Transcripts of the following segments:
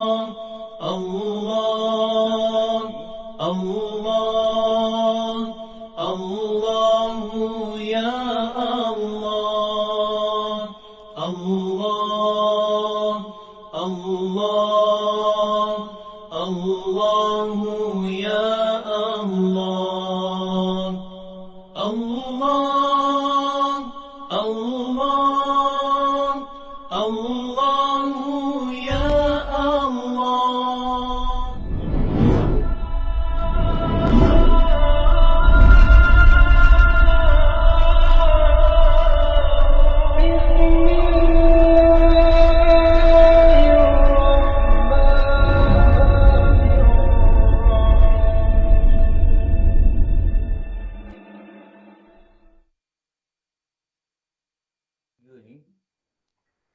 الله الله الله يا الله الله الله الله يا الله الله الله الله يا الله.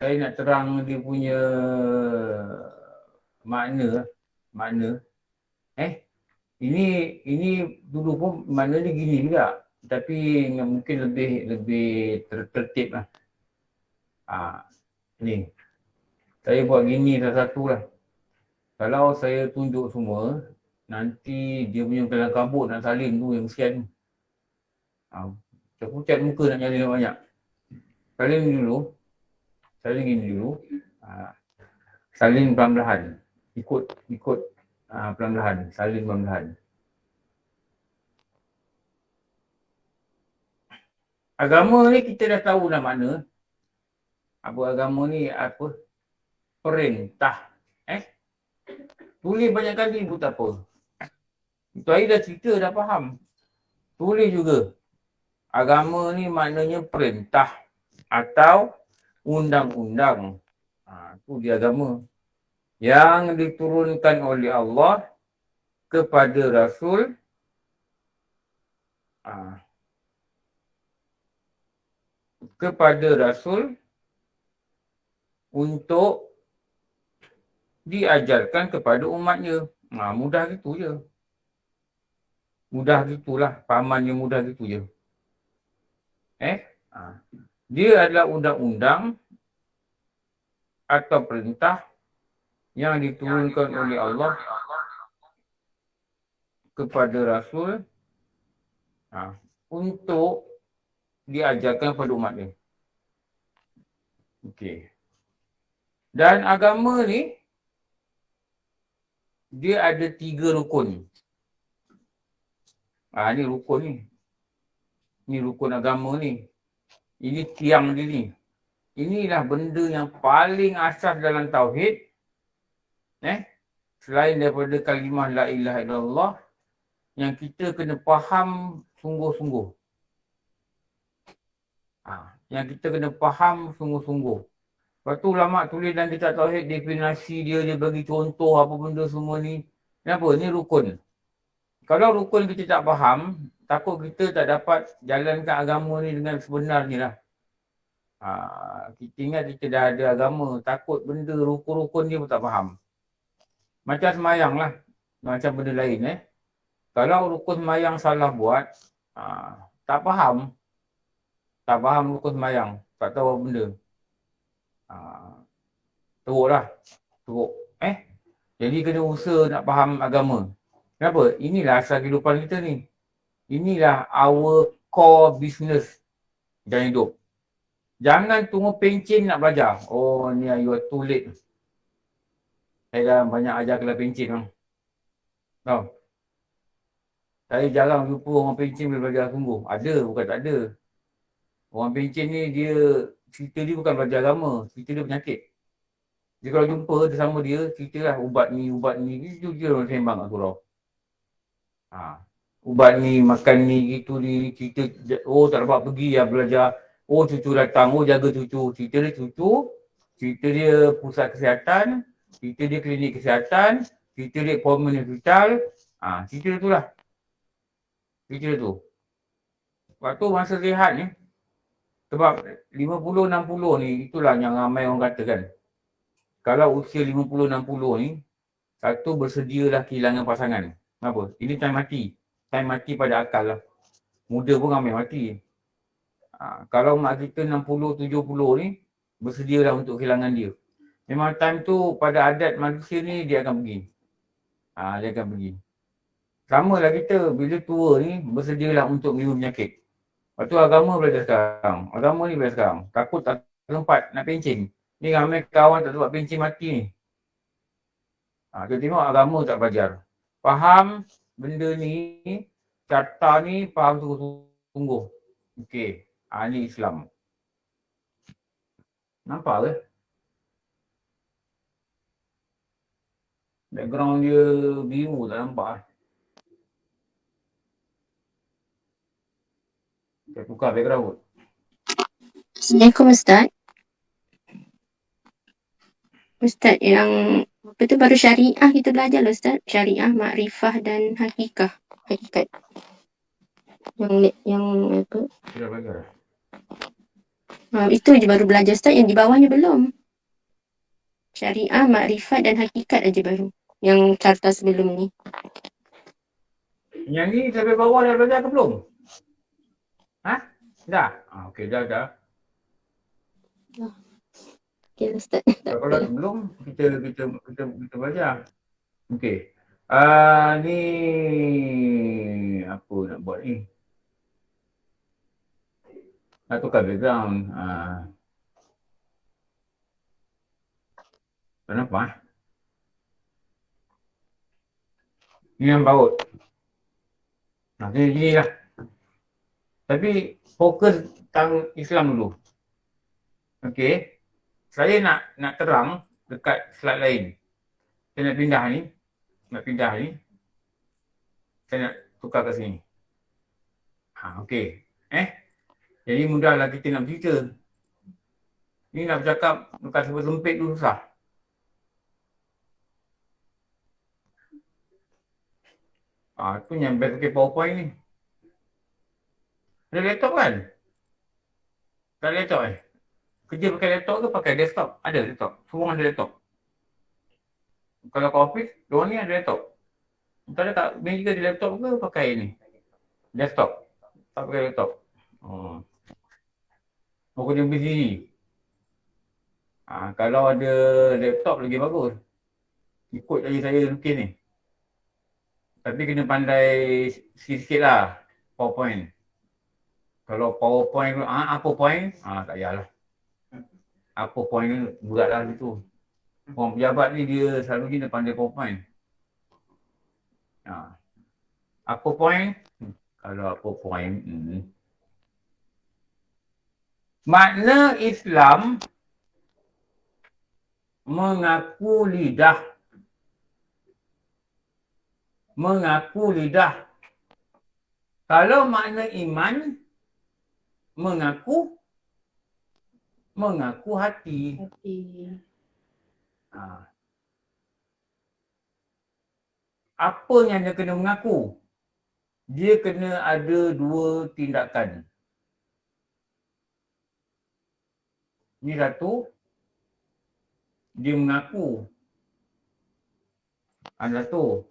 Saya nak terang dia punya makna. Ini dulu pun maknanya gini juga. Tapi mungkin lebih tertib lah. Ni. Saya buat gini satu-satu lah. Kalau saya tunjuk semua, nanti dia punya kelang kabut nak salin tu yang kesian. Saya pucat muka nak nyalin banyak. Salin dulu. Salin gini dulu. Salin perlahan-lahan. Ikut perlahan-lahan. Salin perlahan-lahan. Agama ni kita dah tahu dah makna. Apa agama ni apa? Perintah. Tulis banyak kali pun tak apa. Itu hari dah cerita, dah faham. Tulis juga. Agama ni maknanya perintah atau undang-undang. Itu dia agama. Yang diturunkan oleh Allah kepada Rasul untuk diajarkan kepada umatnya. Mudah gitu je. Mudah gitulah. Pahamannya mudah gitu je. Dia adalah undang-undang atau perintah yang diturunkan oleh Allah kepada Rasul untuk diajarkan kepada umatnya. Okey. Dan agama ni dia ada 3 rukun. Ni rukun ni. Ni rukun agama ni. Ini tiang dia ni. Inilah benda yang paling asas dalam tauhid. Selain daripada kalimah la ilaha illallah yang kita kena faham sungguh-sungguh. Yang kita kena faham sungguh-sungguh. Lepas tu ulama tulis dalam kitab tauhid definisi dia bagi contoh apa benda semua ni. Kenapa? Ni rukun. Kalau rukun kita tak faham, takut kita tak dapat jalankan agama ni dengan sebenarnya lah. Kita ingat kita dah ada agama, takut benda rukun-rukun dia pun tak faham. Macam semayang lah. Macam benda lain Kalau rukun semayang salah buat, tak faham. Tak faham rukun semayang. Tak tahu apa benda. Teruk lah. Teruk. Jadi kena usaha nak faham agama. Kenapa? Inilah asal kehidupan kita ni. Inilah our core business dalam hidup. Jangan tunggu pencen nak belajar. Oh ni you are too late. Saya dah banyak ajar kelas pencen bang. Tahu? Saya jarang jumpa orang pencen boleh belajar sungguh. Ada, bukan tak ada. Orang pencen ni dia, cerita dia bukan belajar agama. Cerita dia penyakit. Dia kalau jumpa sama dia, ceritalah ubat ni. Itu dia orang sembang kat surau. Ubat ni, makan ni, gitu ni, cerita, tak dapat pergi belajar. Cucu datang, jaga cucu. Cerita dia cucu, cerita dia pusat kesihatan, cerita dia klinik kesihatan, cerita dia appointment hospital. Cerita dia tu lah. Cerita dia tu. Waktu masa rehat ni, sebab 50-60 ni, itulah yang ramai orang kata kan. Kalau usia 50-60 ni, satu bersedialah kehilangan pasangan. Kenapa? Ini time mati. Time mati pada akal lah. Muda pun ramai mati. Kalau mak kita 60-70 ni, bersedialah untuk kehilangan dia. Memang time tu pada adat manusia ni dia akan pergi. Dia akan pergi. Sama lah kita bila tua ni bersedialah untuk minum penyakit. Lepas tu agama belajar sekarang. Agama ni belajar sekarang. Takut tak tempat nak pencing. Ni ramai kawan tak tempat pencing mati ni. Kita tengok agama tak belajar. Faham benda ni, carta ni faham sungguh-sungguh. Okey. Ni Islam. Nampak ke? Background dia biru tak nampak. Kita tukar background kot. Assalamualaikum Ustaz. Ustaz yang apa tu baru syariah kita belajar lah Ustaz. Syariah, makrifah dan hakikat. Yang apa? Kita belajar. Itu je baru belajar Ustaz, yang di bawahnya belum. Syariah, makrifat dan hakikat aja baru. Yang carta sebelum ni. Yang ni sampai bawah dah belajar ke belum? Dah? Okey, dah. Okey Ustaz. Kalau belum, kita belajar. Okey. Ni apa nak buat ni? Nak tukar background. Kenapa? Ni yang baut. Gini lah. Tapi fokus tentang Islam dulu. Okey. Saya nak terang dekat slide lain. Saya nak pindah ni. Saya nak tukar ke sini. Okey. Jadi mudahlah kita nak bercerita. Ni nak bercakap dekat sebab sempit tu susah. Tu yang best pakai PowerPoint ni. Ada laptop kan? Tak ada laptop Kerja pakai laptop ke pakai desktop? Ada laptop. Semua orang ada laptop. Kalau kat office, diorang ni ada laptop. Kalau kat meja ada laptop ke pakai ni? Desktop. Tak pakai laptop. Kerja busy. Kalau ada laptop lagi bagus. Ikut lagi saya lukis ni. Tapi kena pandai sikit lah PowerPoint. Kalau PowerPoint, apa point? Tak payahlah. Apa point ni berat lah situ. Orang pejabat ni dia selalunya dia pandai PowerPoint. Apa point? Kalau apa point? Makna Islam mengaku lidah. Kalau makna iman mengaku hati. Apa yang dia kena mengaku? Dia kena ada dua tindakan. Ni satu, dia mengaku. Satu.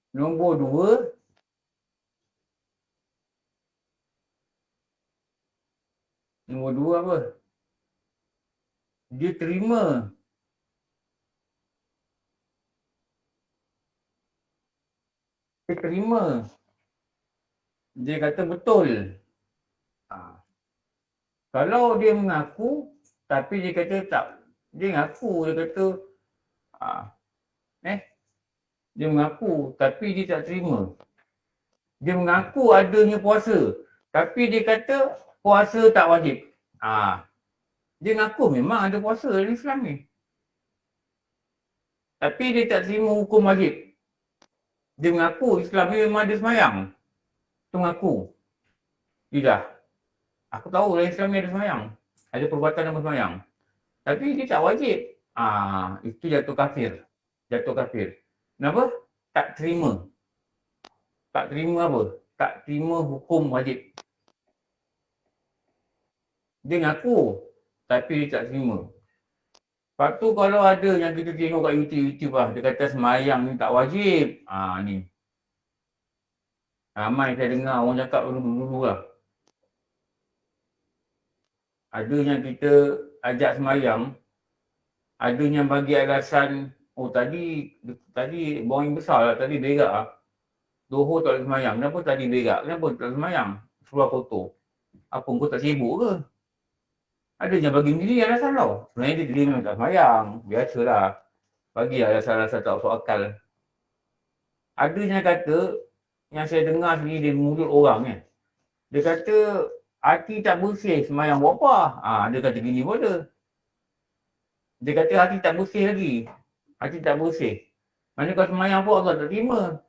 Nombor dua, apa? Dia terima. Dia kata betul. Kalau dia mengaku, tapi dia kata tak. Dia kata dia mengaku, tapi dia tak terima. Dia mengaku adanya puasa, tapi dia kata puasa tak wajib. Dia mengaku memang ada puasa dalam Islam ni. Tapi dia tak terima hukum wajib. Dia mengaku Islam ni memang ada semayang. Dia mengaku. Tidak. Aku tahu dalam Islam ni ada semayang. Ada perbuatan nama semayang. Tapi dia tak wajib. Itu jatuh kafir. Kenapa? Tak terima. Tak terima apa? Tak terima hukum wajib. Dia ngaku, tapi dia tak terima. Lepas tu kalau ada yang kita tengok kat YouTube lah, dia kata semayang ni tak wajib. Ni. Ramai saya dengar orang cakap dulu lah. Ada yang kita ajak semayang, ada yang bagi alasan, oh tadi buang besar lah, tadi berak lah. Dohor tak boleh semayang. Kenapa tadi berak? Kenapa tak boleh semayang? Keluar kotor. Apa kau tak sibuk ke? Ada yang bagi sendiri alasan tau. Sebenarnya dia memang tak semayang. Biasalah. Bagi alasan-alasan tak masuk akal. Ada yang kata, yang saya dengar sendiri dari mulut orang kan. Dia kata, hati tak bersih semayang buat apa? Dia kata gini pun ada. Dia kata hati tak bersih lagi. Hati tak bersih. Mana kau semayang pun Allah tak terima.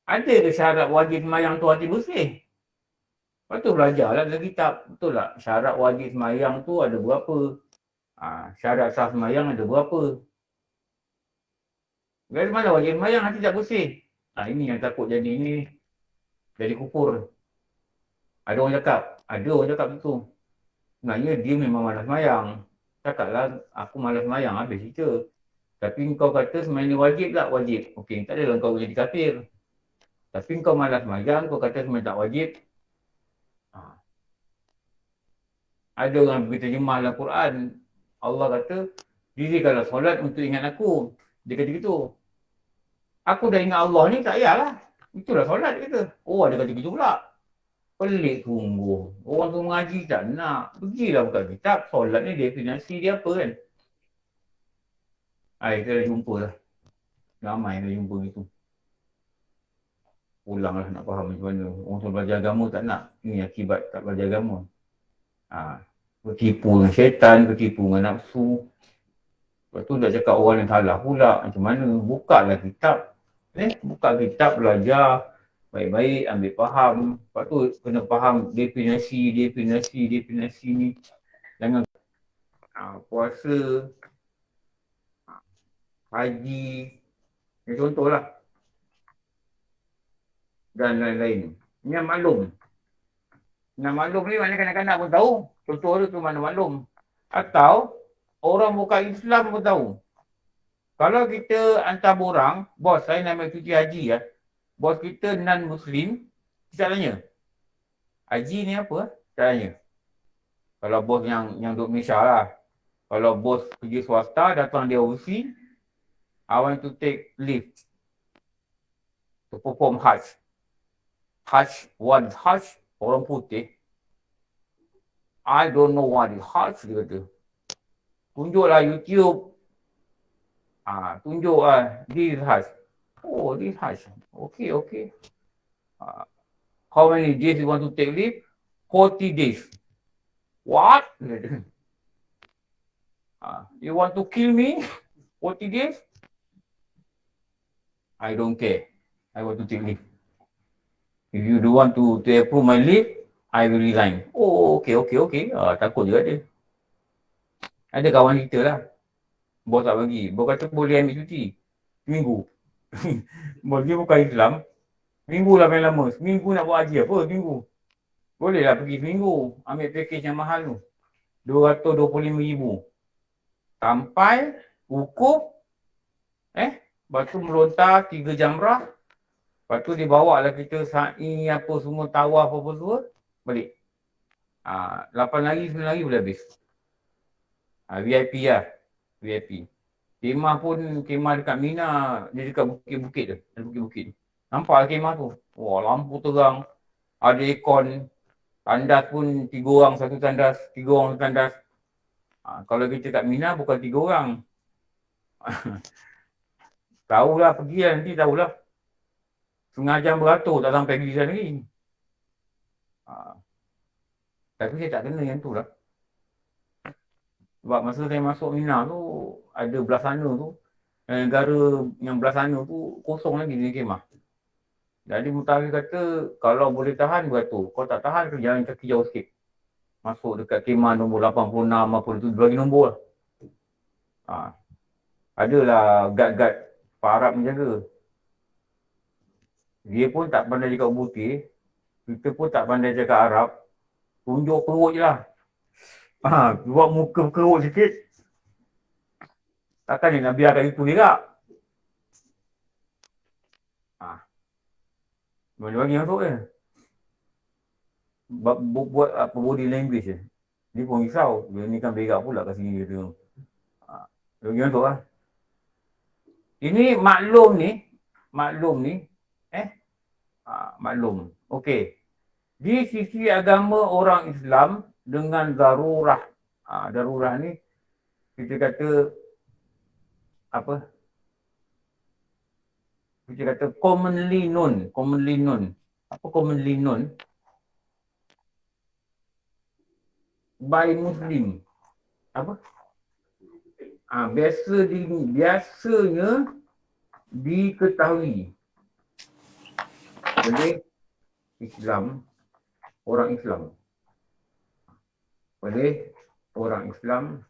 Ada ke syarat wajib semayang tu hati bersih? Lepas tu belajarlah dalam kitab. Betul tak? Syarat wajib semayang tu ada berapa? Syarat sah semayang ada berapa? Dari mana wajib semayang hati tak bersih? Ini yang takut jadi ini. Jadi kufur. Ada orang cakap begitu. Sebenarnya dia memang malas semayang. Cakaplah aku malas semayang, habis cerita. Tapi kau kata semayang ni wajib tak? Wajib. Okey, tak adalah kau jadi kafir. Tapi kau malas semayang, kau kata semayang tak wajib. Ada orang berterjemah dalam Quran. Allah kata, dirikanlah solat untuk ingat aku. Dia kata gitu. Aku dah ingat Allah ni, tak payahlah. Itulah solat dia kata. Oh, ada kata gitu pula. Pelik sungguh. Orang tu mengaji tak nak. Pergilah buka kitab. Solat ni definisi dia apa kan? Kita dah jumpa lah. Ramai dah jumpa gitu. Pulanglah nak faham macam mana. Orang tu belajar agama tak nak. Ini akibat tak belajar agama. Ketipu dengan syaitan, ketipu dengan nafsu. Lepas tu dah cakap orang yang salah pula. Macam mana? Bukalah kitab. Buka kitab, belajar. Baik-baik, ambil faham. Lepas tu kena faham definisi ni. Jangan puasa, haji. Ini contohlah. Dan lain-lain. Ini yang maklum. Yang maklum ni mana kanak-kanak pun tahu. Contoh tu mana maklum. Atau orang bukan Islam pun tahu. Kalau kita hantar borang, bos saya nak ambil cuti haji ya. Bos kita non-Muslim, kita tanya. Haji ni apa? Kita tanya. Kalau bos yang duduk Malaysia lah. Kalau bos pergi swasta, datang dia overseas, I want to take leave to perform Hajj. What is Hajj? Orang putih. I don't know what is Hajj, dia kata. Tunjuklah YouTube. Tunjuk this Hajj. Oh, this Hajj. Okay. How many days you want to take leave? 40 days. What? You want to kill me? 40 days? I don't care. I want to take leave. If you don't want to approve my leave, I will resign. Oh, okay. Takut juga dia. Ada kawan kita lah. Bos tak bagi. Bos kata boleh ambil cuti. Seminggu. Bos dia bukan Islam. Seminggu lah main lama. Seminggu nak buat haji apa? Seminggu. Boleh lah pergi seminggu. Ambil package yang mahal tu. RM225,000. Sampai wukuf. Lepas tu melontar 3 jamrah. Lepas tu dia bawa lah kita sa'i apa semua, tawaf apa semua. Balik. 8 hari, 9 hari boleh habis. VIP lah. VIP. Kemah pun, kemah dekat Mina. Dia dekat bukit-bukit tu. Ada bukit-bukit. Nampak lah kemah tu. Wah, lampu terang. Ada aircon. Tandas pun 3 orang satu tandas. 3 orang satu tandas. Kalau kita kat Mina bukan 3 orang. Tahulah, pergilah nanti tahulah. Setengah jam beratur tak sampai pergi sana lagi. Tapi saya tak kena yang tu lah. Sebab masa saya masuk Mina tu, ada belah sana tu, negara yang belah sana tu kosong lagi di kemah. Jadi mutakhir kata, kalau boleh tahan beratur. Kalau tak tahan, jalan kaki jauh sikit. Masuk dekat kemah nombor 86 apa tu, bagi nombor lah. Adalah guard-guard Pak Arab menjaga. Dia pun tak pandai cakap putih. Kita pun tak pandai cakap Arab. Tunjuk perut je lah. Buat muka kerut sikit. Takkan dia nak biarkan itu berak. Mana bagi masuk je. buat apa body language je. Dia pun risau. Dia ni kan berak pula kat sini dia tengok. Dia tu lah. Ini maklum ni. Maklum. Okey. Di sisi agama orang Islam dengan darurah. Darurah ni kita kata apa? Kita kata commonly known. Apa commonly known? By Muslim. Apa? Biasanya diketahui oleh Islam, orang Islam. Oleh orang Islam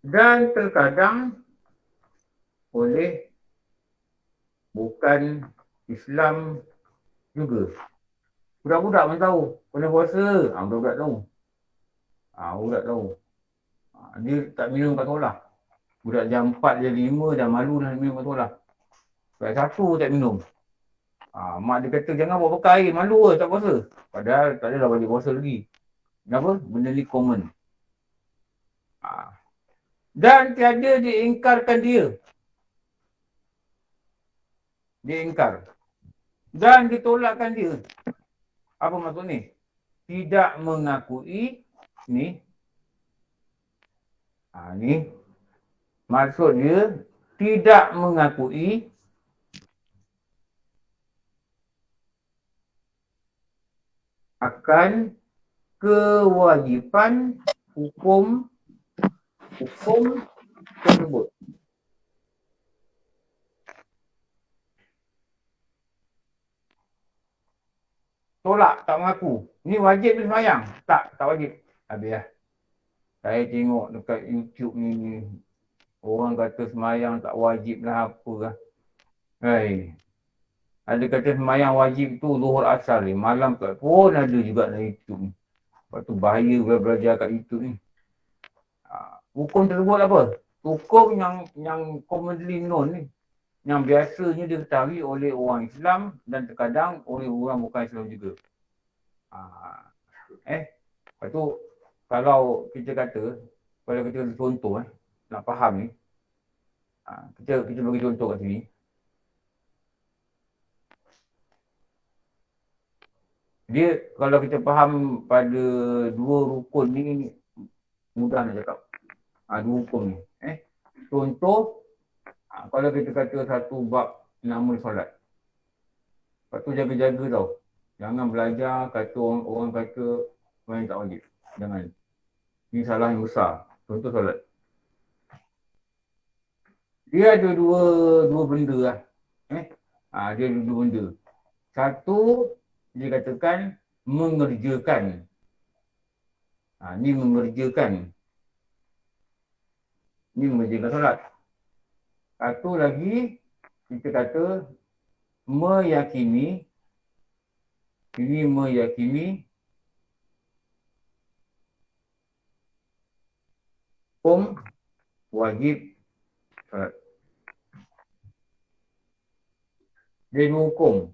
dan terkadang oleh bukan Islam juga. Budak-budak pun tahu. Kena puasa. Budak-budak tahu. Budak tahu. Dia tak minum kat sekolah. Budak jam 4, jam 5 dah malu dah minum kat sekolah. Budak 1 tak minum. Mak dia kata jangan bawa bekal air. Malu ke tak puasa. Padahal tak adalah balik puasa lagi. Kenapa? Benda ni common. Dan tiada diingkarkan dia. Diingkar. Dan ditolakkan dia. Apa maksud ni? Tidak mengakui ni. Ni. Maksud dia tidak mengakui akan kewajipan hukum tersebut. Tolak, tak mengaku. Ni wajib ke semayang? Tak wajib. Habis lah. Saya tengok dekat YouTube ni, orang kata semayang tak wajib lah apa lah. Ada kata semayang wajib tu Zuhur Asar ni. Malam kat pun ada juga dalam YouTube ni. Lepas tu bahaya belajar kat YouTube ni. Hukum tersebut apa? Hukum yang commonly known ni. Yang biasanya diketahui oleh orang Islam dan terkadang oleh orang bukan Islam juga. Lepas tu kalau kita kata, kalau kita contoh nak faham ni, kita bagi contoh kat sini. Dia kalau kita faham pada dua rukun ni mudah nak cakap. Dua rukun ni. Contoh, kalau kita kata satu bab nama solat. Lepas tu jaga-jaga tau. Jangan belajar kata orang kata orang tak wajib. Jangan. Ini salah yang besar. Contoh solat. Dia ada dua benda lah. Dia ada dua benda. Satu, dia katakan mengerjakan. Ni mengerjakan. Ni mengerjakan solat. Satu lagi, kita kata meyakini. Ini meyakini hukum wajib solat. Dia dua hukum.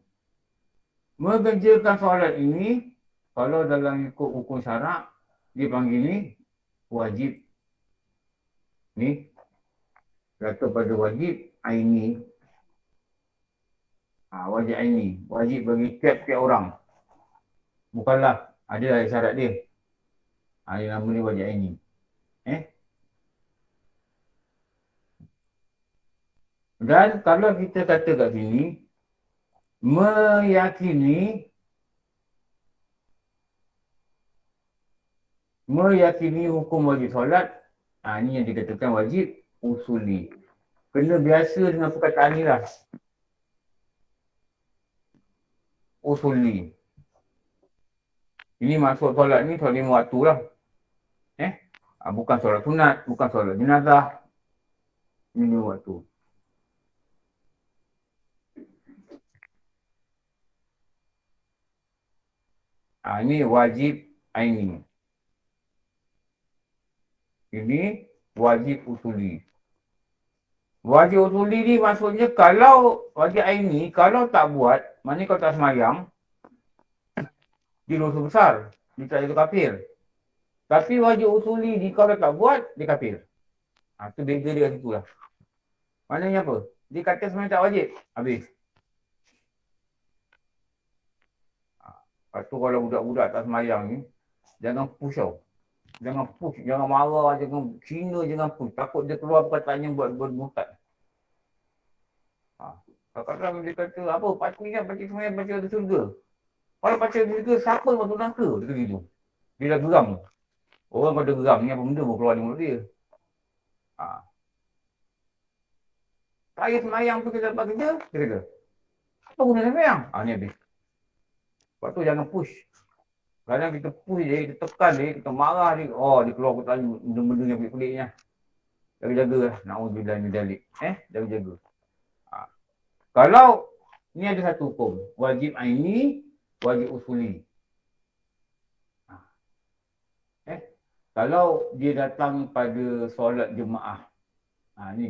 Mengerjakan solat ini, kalau dalam ikut hukum syarak, dia panggil ni wajib. Ni, kata pada wajib aini. Wajib aini. Wajib bagi tiap-tiap orang. Bukanlah, ada syarat dia. Dia nama ni wajib aini. Dan kalau kita kata kat sini, meyakini hukum wajib solat, ni yang dikatakan wajib usuli. Kena biasa dengan perkataan ni lah. Usuli. Ini maksud solat ni solat 5 waktu lah. Bukan solat sunat, bukan solat jenazah. Ini 5 waktu. Ini wajib aini. Ini wajib usuli. Wajib usuli ni maksudnya kalau wajib aini, kalau tak buat, maknanya kalau tak semayang, dia dosa besar. Dia tak jadi kafir. Tapi wajib usuli ni kalau tak buat, dia kafir. Tu beza dia kat situ lah. Maknanya apa? Dia kata sebenarnya tak wajib. Habis. Lepas tu kalau budak-budak tak semayang ni, jangan push tau. Jangan push, jangan marah, jangan Cina, jangan push. Takut dia keluar perkataannya buat murtad. Kadang-kadang dia kata, apa, pakcik ingat pakcik semayang, pakcik ada surga. Kalau pakcik ada surga, siapa masuk neraka? Dia kata gitu. Dia dah geram. Orang pada geram ni apa benda pun keluar di mulut dia. Saya semayang tu kita dapat kerja, dia kata. Apa guna semayang? Ni habis. Lepas tu jangan push. Kadang kita push dia, kita tekan dia, kita marah dia. Dia keluar pertanyaan benda-benda yang pelik-peliknya. Jaga-jaga lah. Na'udzubillah min dzalik. Jaga-jaga. Kalau ni ada satu hukum. Wajib aini, wajib usuli. Kalau dia datang pada solat jemaah. Ni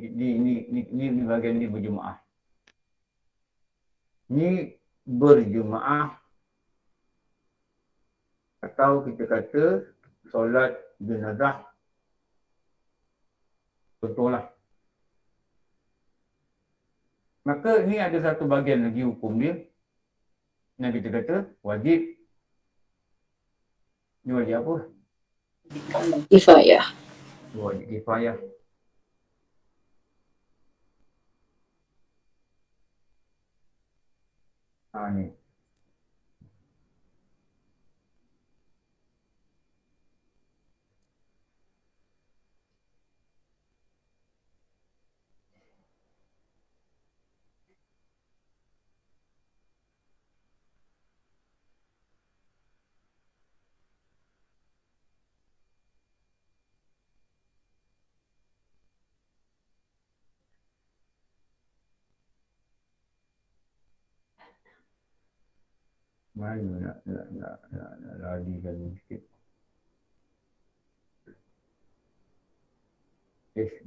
bahagian ni berjemaah. Ni berjemaah atau kita kata solat jenazah. Contohlah. Maka ni ada satu bahagian lagi hukum dia. Yang kita kata wajib. Ni wajib apa? Kifayah. Wajib kifayah. Ni. Mana nak larikan sikit.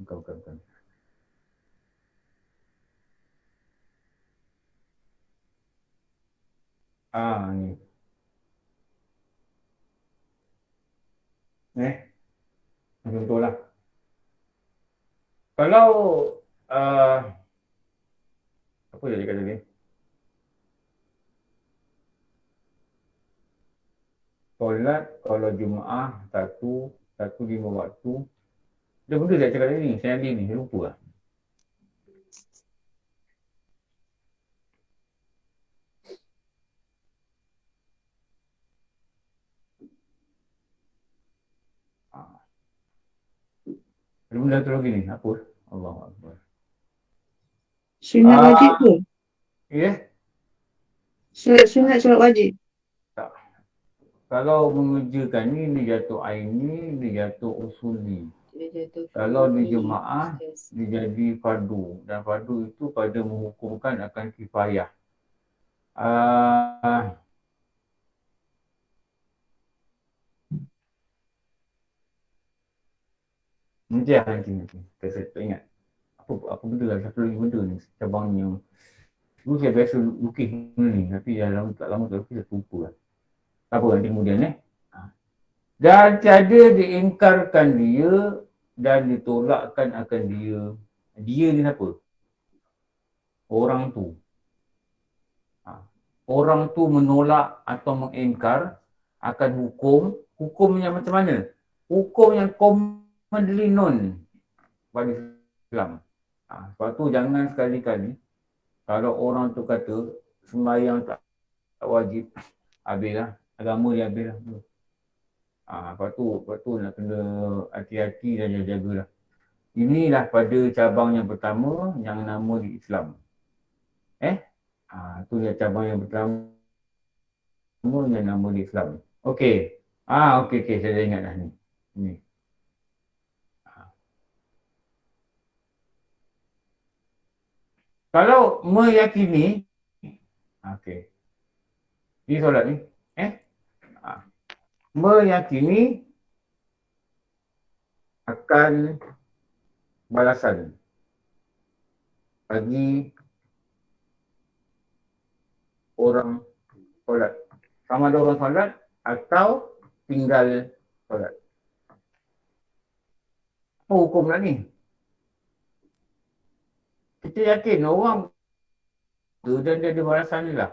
Bukan. Ni. Contohlah. Kalau apa dia kata ni? Solat kalau jemaah satu lima waktu. Dia benda saya cakap tadi ni, saya ni, saya lupa lah. Ada benda satu lagi ni, apa? Allahuakbar. Sunat wajib tu? Sunat wajib. Tak. Kalau mengerjakan ni, dia jatuh aini, dia jatuh usuli. Kalau di jemaah, dia jadi fardu. Dan fardu itu pada menghukumkan akan kifayah. Nanti. Saya tak ingat. Apa benda lah, satu lagi benda ni. Cabang yang dulu saya biasa lukis benda ni. Tapi dah lama tak lukis, saya lupa lah. Apa nanti kemudian dan tiada diingkarkan dia dan ditolakkan akan dia. Dia ni apa? Orang tu. Orang tu menolak atau mengingkar akan hukum. Hukumnya macam mana? Hukum yang commonly known pada Islam. Sebab tu jangan sekali-kali kalau orang tu kata sembahyang tak wajib, habislah. Agama dia habislah. Lepas tu nak kena hati-hati dan jaga-jagalah. Inilah pada cabang yang pertama yang nama di Islam. Tu dia cabang yang pertama yang nama di Islam. Okey. Okey, saya dah ingat dah ni. Kalau meyakini, okey. Ini solat ni. Meyakini akan balasan bagi orang solat Sama ada orang solat atau tinggal solat. Apa hukum lah ni? Kita yakin orang tu dan dia ada balasan ni lah.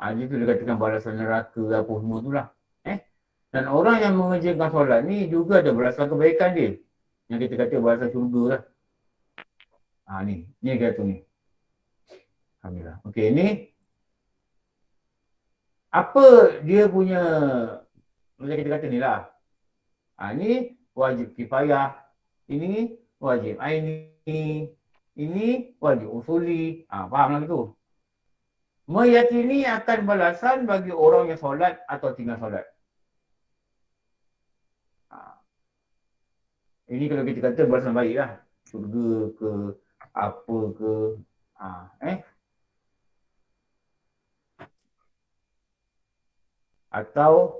Dia tu dia katakan balasan neraka apa semua tu lah. Dan orang yang mengerjakan solat ni juga ada balasan kebaikan dia. Yang kita kata balasan syurga lah. Ni kata tu ni. Alhamdulillah. Okey, ni apa dia punya, macam kita kata ni lah. Ni wajib kifayah. Ini wajib aini. Ini wajib usuli. Faham lah tu. Meyakini akan balasan bagi orang yang solat atau tinggal solat. Ini kalau kita kata balasan baik lah. Surga ke, apa ke. Atau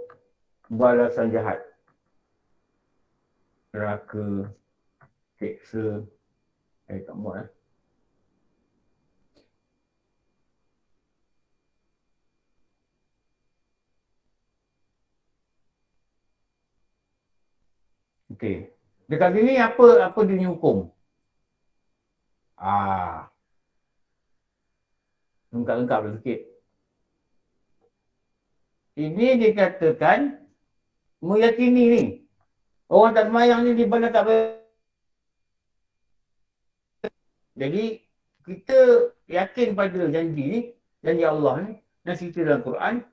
balasan jahat. Neraka, seksa. Tak muat Okey. Dekat sini apa dia punya hukum? Lengkap-lengkap lah sikit. Ini dikatakan meyakini ni. Orang tak semayang ni dibalas tak boleh. Jadi kita yakin pada janji ni, janji Allah ni, dan cerita dalam Quran,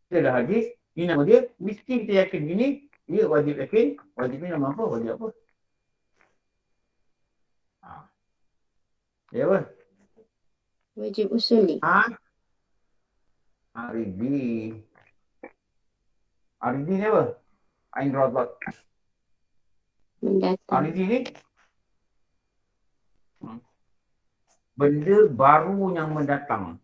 cerita dalam hadis, ni nama dia, mesti kita yakin gini, dia wajib yakin, wajib ni nama apa, wajib apa? Ya apa? Wajib usuli. Aridi ni apa? Ain Rabat. Mendatang. Aridi ni benda baru yang mendatang.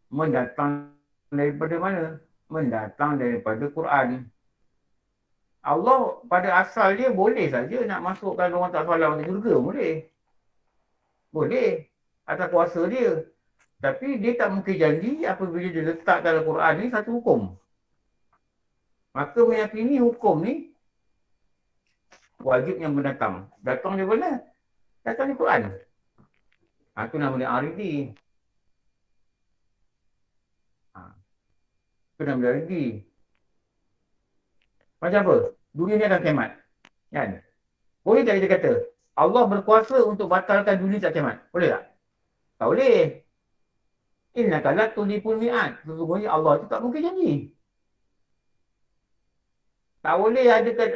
Mendatang daripada mana? Mendatang daripada Quran. Allah pada asal dia boleh saja nak masukkan orang tak salah ke syurga, boleh. Boleh. Atas kuasa dia. Tapi dia tak mungkin janji apabila dia letak dalam Quran ni satu hukum. Maka meyakini hukum ni wajib yang mendatang. Datang dari mana? Datang dari Quran. Itu nama dia Aridi. Itu nama dia Aridi. Macam apa? Dunia ni akan kiamat. Kan? Boleh tak kita kata Allah berkuasa untuk batalkan dunia tak kiamat? Boleh tak? Tak boleh. Innaka la tuliful mi'ad. Sesungguhnya Allah itu tak mungkin janji. Tak boleh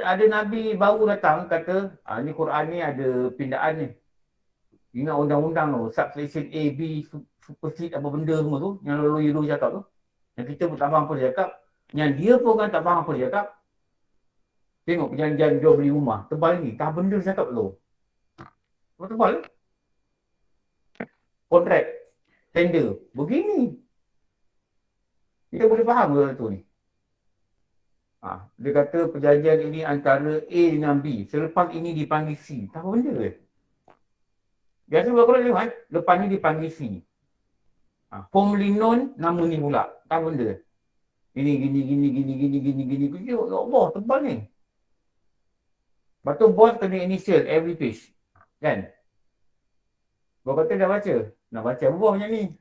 ada Nabi baru datang kata, ni Quran ni ada pindaan ni. Ingat undang-undang tu, subsection A, B, supersede apa benda semua tu, yang lalu cakap tu. Yang kita pun tak faham apa dia cakap. Yang dia pun kan tak faham apa dia cakap. Tengok perjanjian jual beli rumah, tebal ni, tak benda dia cakap tu. Tebal. Kontrak, tender, begini. Kita boleh faham ke tu ni? Dia kata perjanjian ini antara A dengan B. Selepas ini dipanggil C. Tak apa benda ke? Biasa berapa lewat, lepas ni dipanggil C. Formally known, nama ni pula. Tak apa benda. Ini gini. Ya Allah, tebal ni. Lepas tu bos kena initial every page. Kan? Kau kata dah baca. Nak baca bawah macam ni.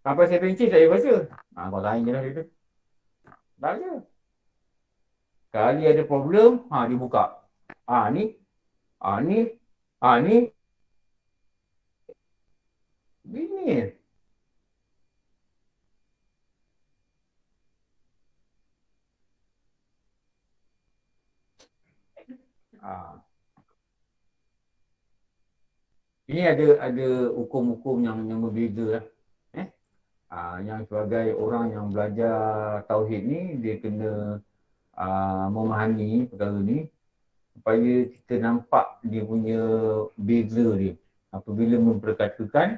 Sampai 7 inches tak payah baca. Kau lain je lah dia tu. Tak je. Kali ada problem, dibuka. Ni. Bini. Ini ada hukum-hukum yang berbeza lah. Yang sebagai orang yang belajar tauhid ni, dia kena memahami perkara ni supaya kita nampak dia punya beza dia apabila memperkatakan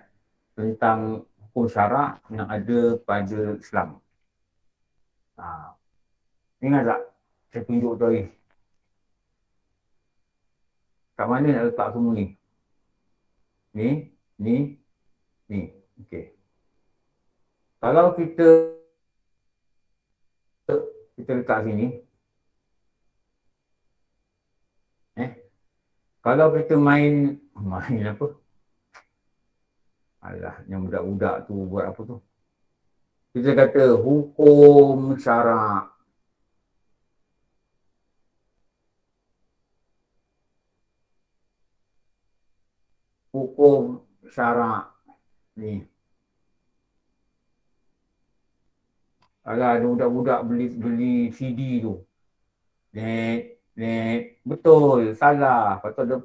tentang hukum syarak yang ada pada Islam. Ingat tak? Saya tunjuk tadi. Kat mana nak letak semua ni? Ni. Okey. Kalau kita Kita letak sini. Kalau kita main apa? Alah, yang budak-budak tu buat apa tu? Kita kata hukum syarak. Hukum syarak. Ni. Alah, ada budak-budak beli CD tu. Betul, salah. Lepas tu ada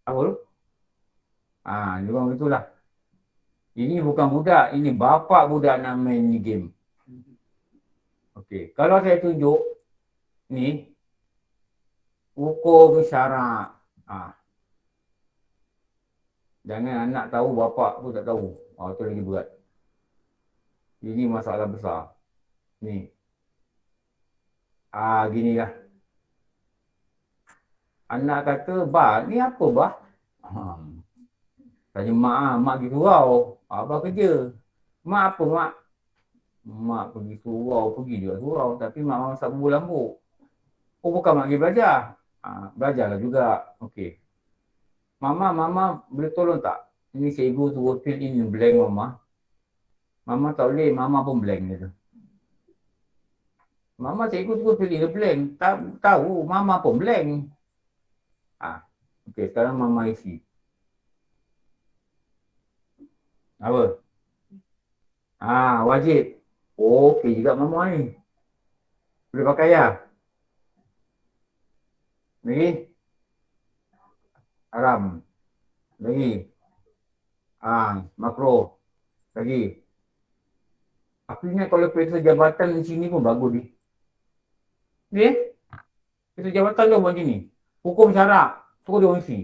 apa tu? Dia orang begitulah. Ini bukan budak, ini bapa budak nak main ni game. Okey, kalau saya tunjuk ni hukum syarak. Jangan anak tahu, bapa pun tak tahu. Itu lagi berat. Ini masalah besar. Ni. Ginilah. Anak kata, "Bah, ni apa bah?" Tanya mak pergi surau. Abah kerja. Mak apa mak? Mak pergi surau, pergi juga surau. Tapi mak masak bubur lambuk. Oh, bukan mak pergi belajar. Belajarlah juga. Okey. Mama boleh tolong tak? Ini cikgu suruh fill in blank mama. Mama tak boleh, mama pun blank gitu. Mama cikgu suruh fill in blank. Tak tahu, mama pun blank. Okey, sekarang mama isi. Apa? Wajib. Okey juga mama ni. Boleh pakai ya? Lagi? Haram. Lagi? Makro. Lagi? Aku ingat kalau perintah jabatan di sini pun bagus ni. Ni? Perintah jabatan tu buat gini. Hukum syarak. Suruh dia isi.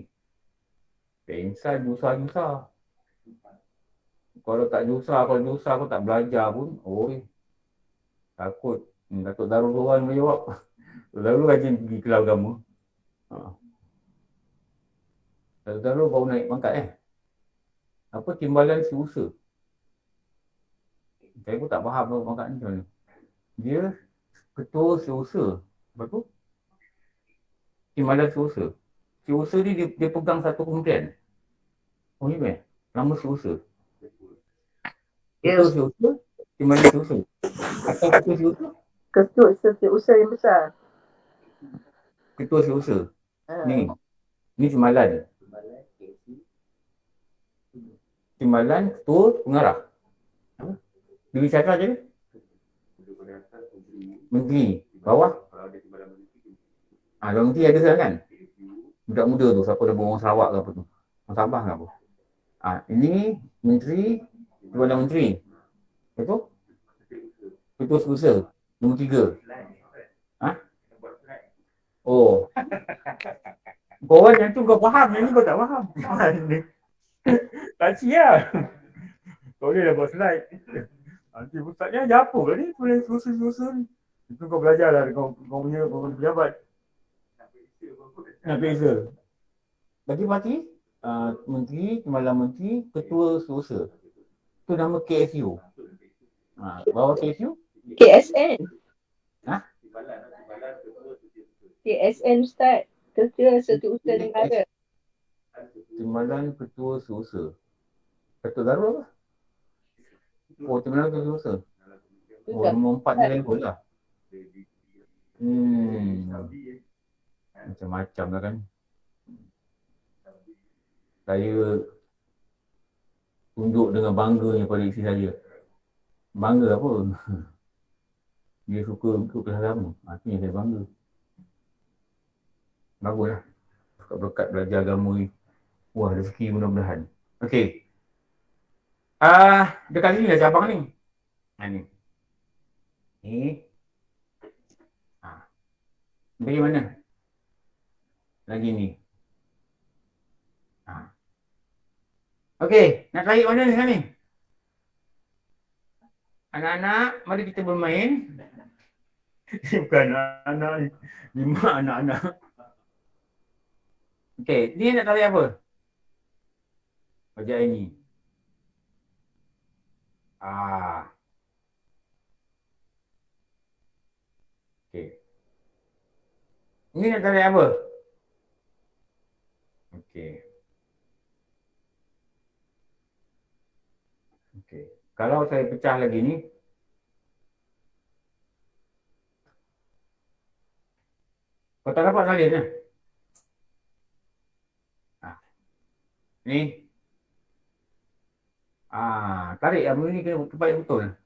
Pensal jusa-jusa. Kalau tak jusa, aku tak belajar pun. Takut. Datuk Darul Tuhan boleh jawab. Lalu rajin pergi kelas agama. Datuk Darul baru naik pangkat Apa timbalan seusaha? Saya pun tak faham pangkat ni macam mana. Dia ketua seusaha. Lepas tu? Timbalan seusaha. Seusaha ni dia pegang satu kementerian. Ni kan? Nama seusaha. Ketua seusaha, timbalan seusaha. Atau ketua seusaha? Ketua setiausaha yang besar. Ketua seusaha. Ni timbalan. Timbalan ketua pengarah. Dia cakap je. Menteri. Bawah. Kalau menteri ada sekarang kan? Budak muda tu, siapa dah orang Sarawak ke apa tu. Orang Sabah ke apa. Ini menteri, timbalan menteri. Betul? Ketua seusaha. Nombor 3. Kau orang yang tu kau faham, yang ni kau tak faham. Tak siap. Kau boleh dah buat slide. Nanti ustaznya ajar apa ke ni? Boleh susah-susah ni. Itu kau belajar lah. Kau punya pejabat. Nak beza. Bagi parti, menteri, timbalan menteri, ketua seusaha. Itu nama KSU. Bawah KSU? KSN. KSN Ustaz. Ketua Setiausaha Negara. Timbalan ketua seusaha. Ketua Darul apa? Timbalan ketua seusaha. Nombor 4 ni level lah. Macam-macam lah kan. Saya tunjuk dengan bangganya pada isteri saya. Bangga apa? Dia suka ikut kelas agama. Itu yang saya bangga. Baguslah. Berkat belajar agama ni. Wah, rezeki mudah-mudahan. Okey. Dekat sini dah cabang ni. Ni. Bagaimana? Lagi ni. Okey, nak tarik mana ni sekarang ni? Anak-anak, mari kita bermain. Bukan anak-anak ni. 5 anak-anak. Okey, ni nak tarik apa? Baca ini. Ni nak tarik apa? Okey. Okey. Kalau saya pecah lagi ni, kau tak dapat salin lah. Ni. Tarik yang ni kena terbaik betul.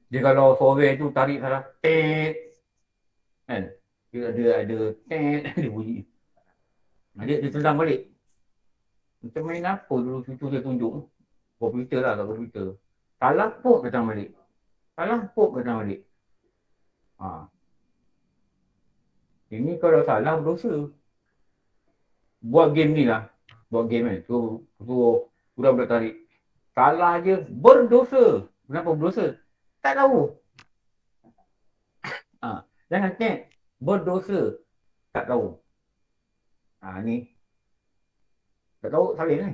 Dia kalau sore tu tarik salah, kan? Dia ada dia bunyi. Dia tendang balik. Macam main apa dulu cucu dia tunjuk. Komputer lah kat komputer. Salah pop datang balik. Salah pop datang balik. Ini kalau salah berdosa. Buat game ni lah. Buat game kan. So budak-budak tarik. Salah je berdosa. Kenapa berdosa? Tak tahu. Jangan cek. Berdosa. Tak tahu. Ni. Tak tahu salin ni.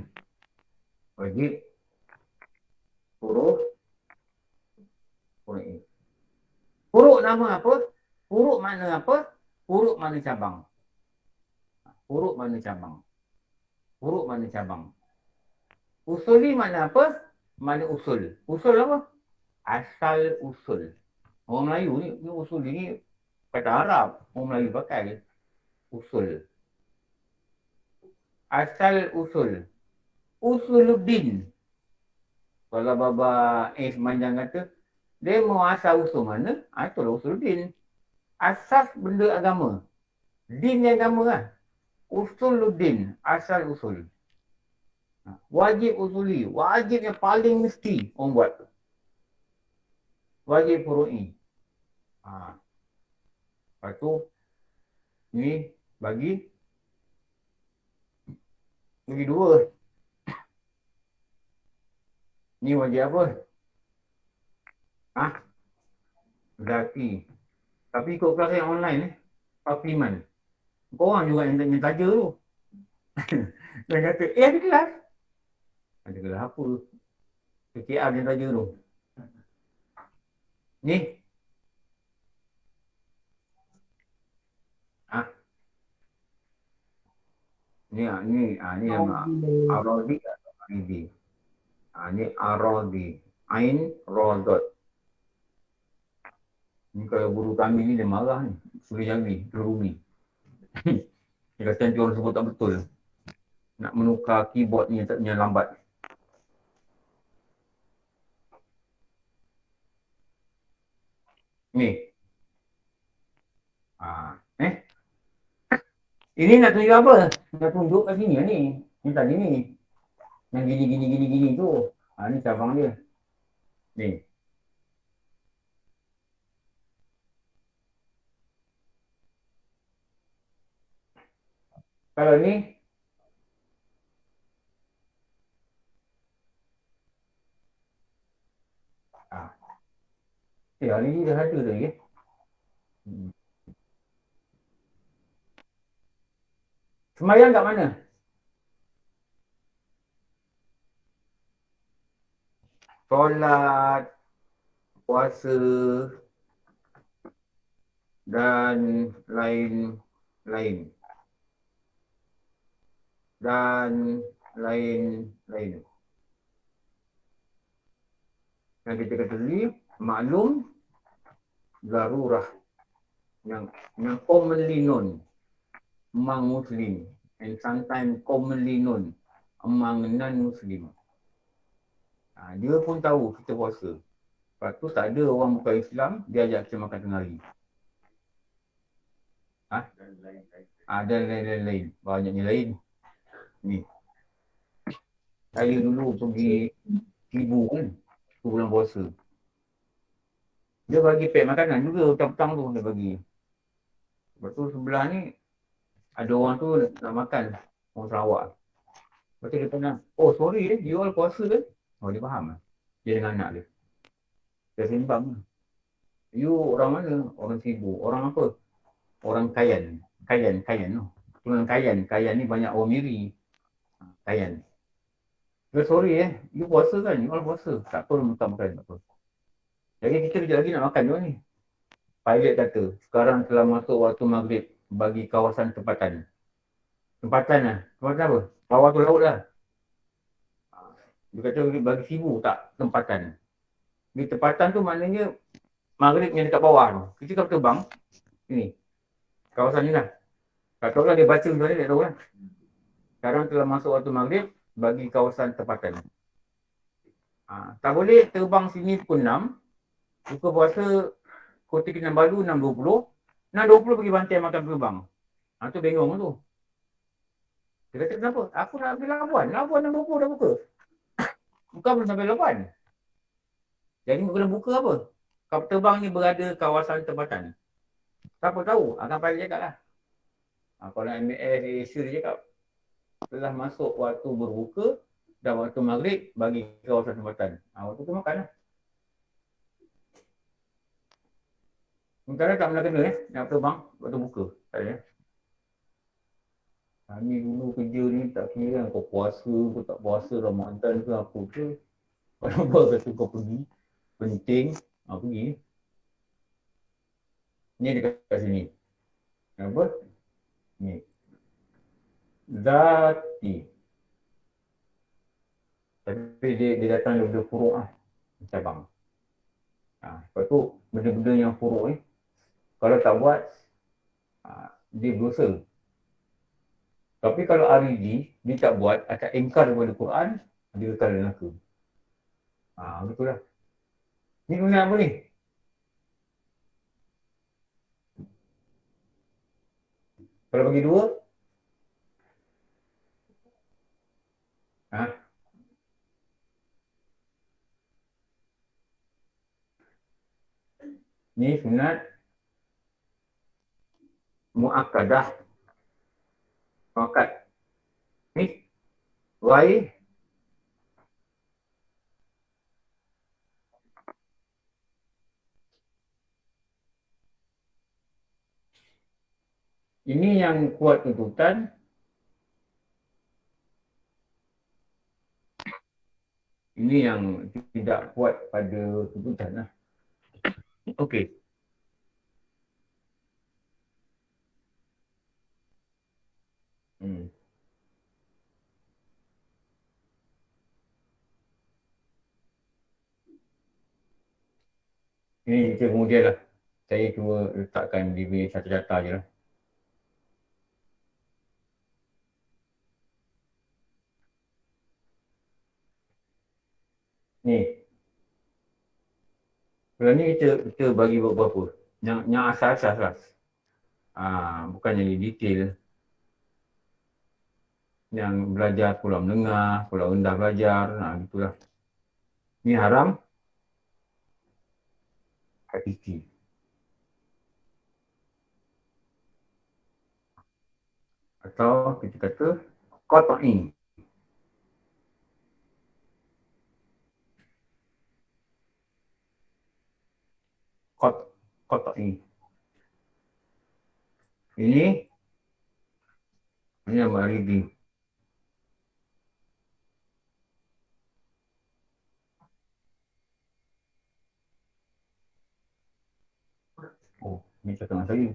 Wajib. Huruf. Huruf nama apa? Huruf mana apa? Huruf mana cabang? Huruf mana cabang? Huruf mana cabang? Usuli mana apa? Mana usul? Usul apa? Asal usul. Orang Melayu ni usul ni kata Arab. Orang Melayu pakai usul. Asal usul. Usuluddin. Kalau Baba Semanjang kata, dia mau asal usul mana? Itulah usuluddin. Asas benda agama. Din agama kan? Usuluddin. Asal usul. Wajib usuli. Wajib yang paling mesti orang buat. Wajib furu'i. Lepas tu, ni bagi dua. Ni wajib apa? Berarti. Tapi ikut kelas yang online Parlimen. Korang juga yang taja tu. Dia kata, ada kelas. Ada kelas apa? PKR yang taja tu. Ni. Ni yang Arodi atau Aridi. Ni Arodi. Ain Rodot. Ni kalau guru kami ni dia marah ni. Suruh jari, terumi. Dia kata nanti orang sebut tak betul. Nak menukar keyboard ni yang lambat. Ni. Ini nak tunjuk apa? Nak tunjuk kat sini ni. Ni tadi ni. Yang gini tu. Ni cabang dia. Ni. Kalau ni. Hari ni dah ada lagi. Sembahyang kat mana? Solat, puasa dan lain-lain. Dan lain-lain. Yang kita kata tadi, maklum darurah yang commonly known among Muslim and sometimes commonly known among non-Muslim. Dia pun tahu kita puasa. Lepas tu tak ada orang bukan Islam, dia ajak kita makan tengah hari. Dan lain-lain. Banyaknya lain. Ni. Saya dulu pergi Ibu kan, bulan puasa. Dia bagi pack makanan juga petang-petang tu dia bagi. Lepas tu sebelah ni ada orang tu nak makan, orang Sarawak. Lepas tu dia tanya, oh sorry you all puasa ke? Oh dia faham lah. Dia dengan anak dia. Dia sembang. You orang mana? Orang Sibu. Orang apa? Orang Kayan. Kayan tu. Turunan Kayan ni banyak orang Miri. Kayan. Dia sorry you puasa kan? You all puasa. Tak apa makan tak apa. Jadi kita kejap lagi nak makan juga ni. Pilot kata, sekarang telah masuk waktu maghrib. bagi kawasan tempatan. Tempatan lah. Tempatan apa? Bawah tu laut lah. Dia kata bagi 1,000 tak tempatan. Di tempatan tu maknanya maghrib yang dekat bawah tu. Kita kalau terbang, ini. Kawasan ni lah. Tak tahu lah dia baca macam mana, tak tahu lah. Sekarang telah masuk waktu maghrib bagi kawasan tempatan. Tak boleh terbang sini pukul 6. Buka puasa Kota Kinabalu 6.20. 6.20 pergi bantai makan terbang. Tu bengong tu. Dia kata kenapa? Aku nak pergi Labuan. Labuan 6.20 dah buka. Bukan belum sampai Labuan. Jadi kena buka apa? Kapal terbang ni berada kawasan tempatan. Siapa tahu? Akan pilot cakap lah. Kalau MAS Asia dia cakap telah masuk waktu berbuka dan waktu maghrib bagi kawasan tempatan. Waktu tu makan lah. Sementara tak pernah kena nak terbang waktu buka. Tak ada. Kami dulu kerja ni tak kira kau puasa ke tak puasa, Ramadan ke apa ke. Kalau apa kata kau pergi, penting, pergi. Ni dekat sini. Apa? Ni. Zati. Tapi dia datang daripada furuk lah. Cabang. Lepas tu benda-benda yang furuk ni, kalau tak buat, dia berdosa. Tapi kalau REG, dia tak buat, akan engkar daripada Quran, dia kekal dalam neraka. Betul lah. Ni guna apa ni? Kalau bagi 2, ni sunat mu'akkadah. Mu'akkad. Ni Y. Ini yang kuat tuntutan. Ini yang tidak kuat pada tuntutan lah. Okey. Ini kita kemudian lah. Saya cuma letakkan di data je lah. Ni. Kalau ni kita bagi beberapa. Yang asas-asas lah. Bukan yang detail. Yang belajar pulau menengah, pulau rendah belajar, gitulah. Ni haram. Hakiki. Atau kita kata qat'i. Qat'i. Ini yang REG. Ni cakap dengan saya.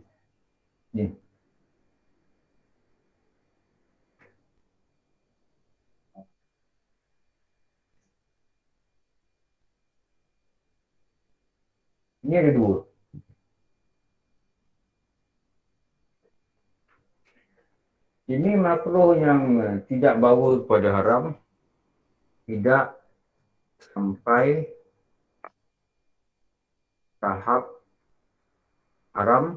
Ni. Ini ada 2. Ini makruh yang tidak bawa kepada haram. Tidak sampai tahap haram.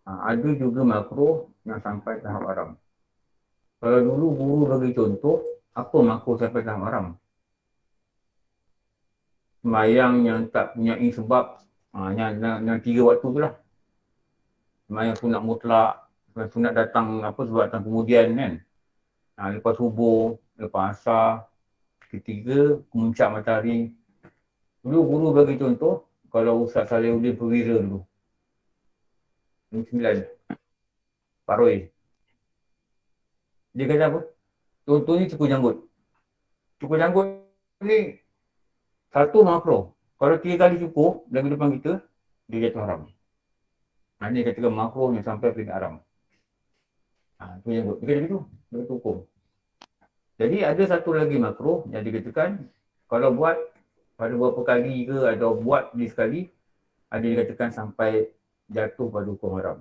Ada juga makruh yang sampai tahap haram. Kalau dulu guru bagi contoh, apa makruh sampai tahap haram? Sembayang yang tak punya sebab, yang 3 waktu tu lah. Sembayang sunat mutlak, sunat datang sebab datang kemudian kan. Lepas subuh, lepas asar, ketiga kemuncak matahari. Dulu guru bagi contoh, kalau Ustaz Salihuddin Perwira dulu. Yang 9. Pak Roy. Dia kata apa? Contoh ni cukur janggut. Cukur janggut ni satu makruh. Kalau 3 kali cukur dalam depan kita, dia jatuh haram. Ini katakan makruh yang sampai peringkat haram. Itu yang buat. Begitu, begitu hukum. Jadi ada satu lagi makruh yang dikatakan kalau buat pada beberapa kali ke atau buat di sekali, ada dikatakan sampai jatuh pada hukum haram.